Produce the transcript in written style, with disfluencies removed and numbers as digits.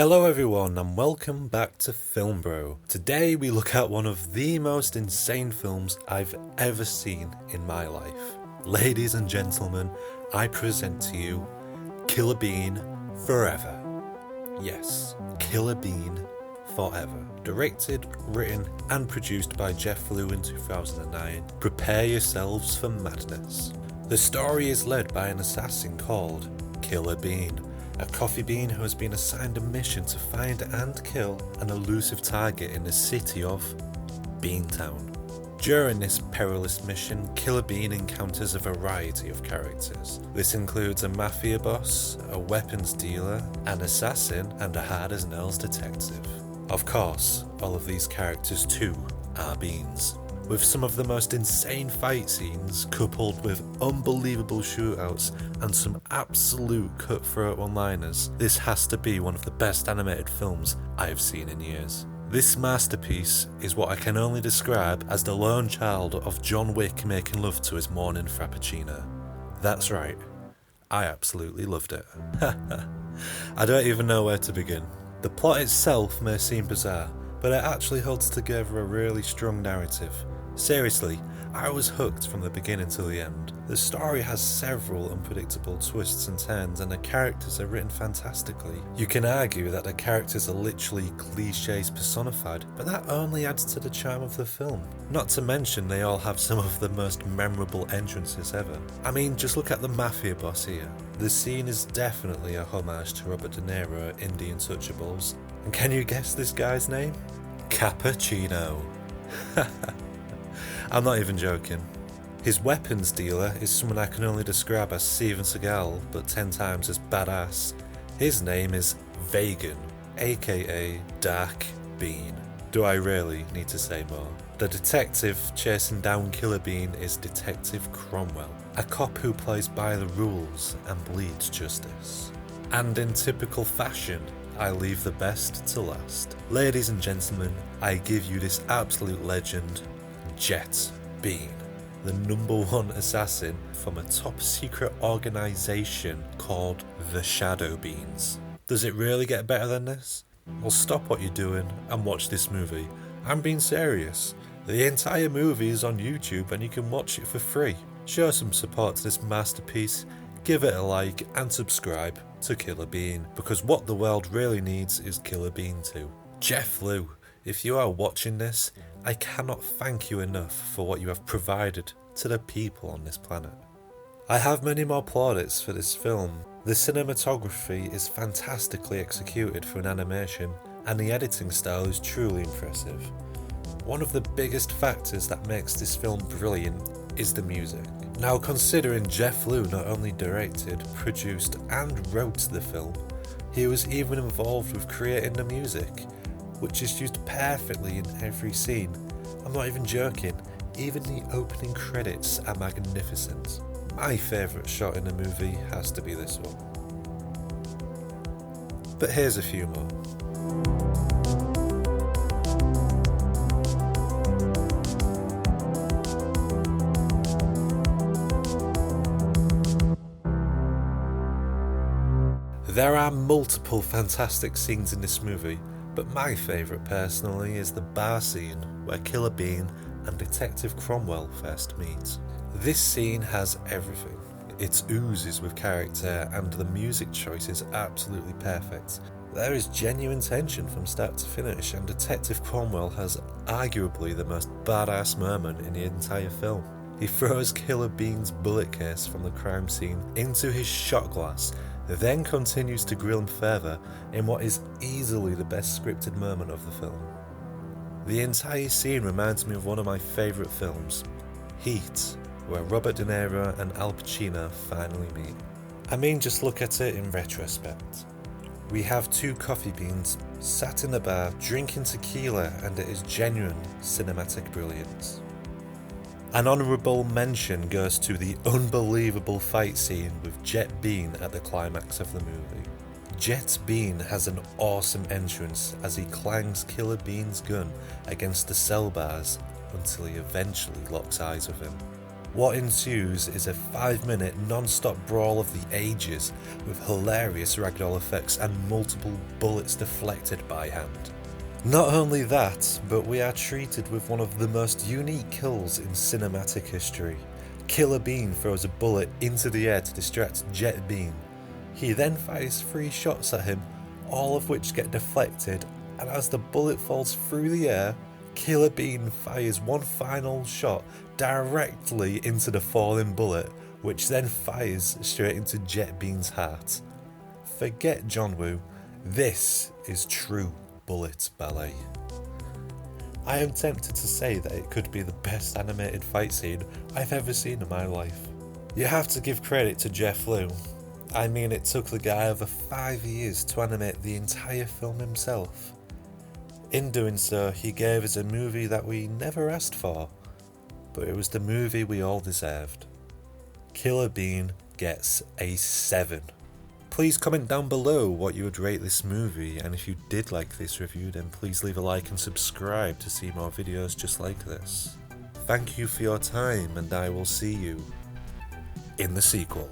Hello everyone and welcome back to Film Bro. Today we look at one of the most insane films I've ever seen in my life. Ladies and gentlemen, I present to you Killer Bean Forever. Yes, Killer Bean Forever. Directed, written and produced by Jeff Liu in 2009. Prepare yourselves for madness. The story is led by an assassin called Killer Bean, a coffee bean who has been assigned a mission to find and kill an elusive target in the city of Beantown. During this perilous mission, Killer Bean encounters a variety of characters. This includes a mafia boss, a weapons dealer, an assassin, and a hard-as-nails detective. Of course, all of these characters too are beans. With some of the most insane fight scenes, coupled with unbelievable shootouts and some absolute cutthroat one-liners, this has to be one of the best animated films I've seen in years. This masterpiece is what I can only describe as the lone child of John Wick making love to his morning frappuccino. That's right, I absolutely loved it. I don't even know where to begin. The plot itself may seem bizarre, but it actually holds together a really strong narrative. Seriously, I was hooked from the beginning till the end. The story has several unpredictable twists and turns and the characters are written fantastically. You can argue that the characters are literally cliches personified, but that only adds to the charm of the film. Not to mention they all have some of the most memorable entrances ever. I mean, just look at the mafia boss here. The scene is definitely a homage to Robert De Niro in The Untouchables. And can you guess this guy's name? Cappuccino. I'm not even joking. His weapons dealer is someone I can only describe as Steven Seagal, but 10 times as badass. His name is Vegan, aka Dark Bean. Do I really need to say more? The detective chasing down Killer Bean is Detective Cromwell, a cop who plays by the rules and bleeds justice. And in typical fashion, I leave the best to last. Ladies and gentlemen, I give you this absolute legend, Jet Bean, the #1 assassin from a top secret organisation called the Shadow Beans. Does it really get better than this? Well, stop what you're doing and watch this movie. I'm being serious. The entire movie is on YouTube and you can watch it for free. Show some support to this masterpiece, give it a like and subscribe to Killer Bean, because what the world really needs is Killer Bean 2. Jeff Liu, if you are watching this, I cannot thank you enough for what you have provided to the people on this planet. I have many more plaudits for this film. The cinematography is fantastically executed for an animation, and the editing style is truly impressive. One of the biggest factors that makes this film brilliant is the music. Now, considering Jeff Liu not only directed, produced and wrote the film, he was even involved with creating the music, which is used perfectly in every scene. I'm not even joking, even the opening credits are magnificent. My favourite shot in the movie has to be this one. But here's a few more. There are multiple fantastic scenes in this movie, but my favourite personally is the bar scene where Killer Bean and Detective Cromwell first meet. This scene has everything. It oozes with character and the music choice is absolutely perfect. There is genuine tension from start to finish and Detective Cromwell has arguably the most badass moment in the entire film. He throws Killer Bean's bullet case from the crime scene into his shot glass, then continues to grill him further in what is easily the best scripted moment of the film. The entire scene reminds me of one of my favourite films, Heat, where Robert De Niro and Al Pacino finally meet. I mean, just look at it in retrospect. We have two coffee beans sat in the bar drinking tequila and it is genuine cinematic brilliance. An honourable mention goes to the unbelievable fight scene with Jet Bean at the climax of the movie. Jet Bean has an awesome entrance as he clangs Killer Bean's gun against the cell bars until he eventually locks eyes with him. What ensues is a 5-minute non-stop brawl of the ages with hilarious ragdoll effects and multiple bullets deflected by hand. Not only that, but we are treated with one of the most unique kills in cinematic history. Killer Bean throws a bullet into the air to distract Jet Bean. He then fires 3 shots at him, all of which get deflected, and as the bullet falls through the air, Killer Bean fires one final shot directly into the falling bullet, which then fires straight into Jet Bean's heart. Forget John Woo, this is true bullet ballet. I am tempted to say that it could be the best animated fight scene I've ever seen in my life. You have to give credit to Jeff Liu. I mean, it took the guy over 5 years to animate the entire film himself. In doing so, he gave us a movie that we never asked for, but it was the movie we all deserved. Killer Bean gets a 7. Please comment down below what you would rate this movie, and if you did like this review, then please leave a like and subscribe to see more videos just like this. Thank you for your time, and I will see you in the sequel.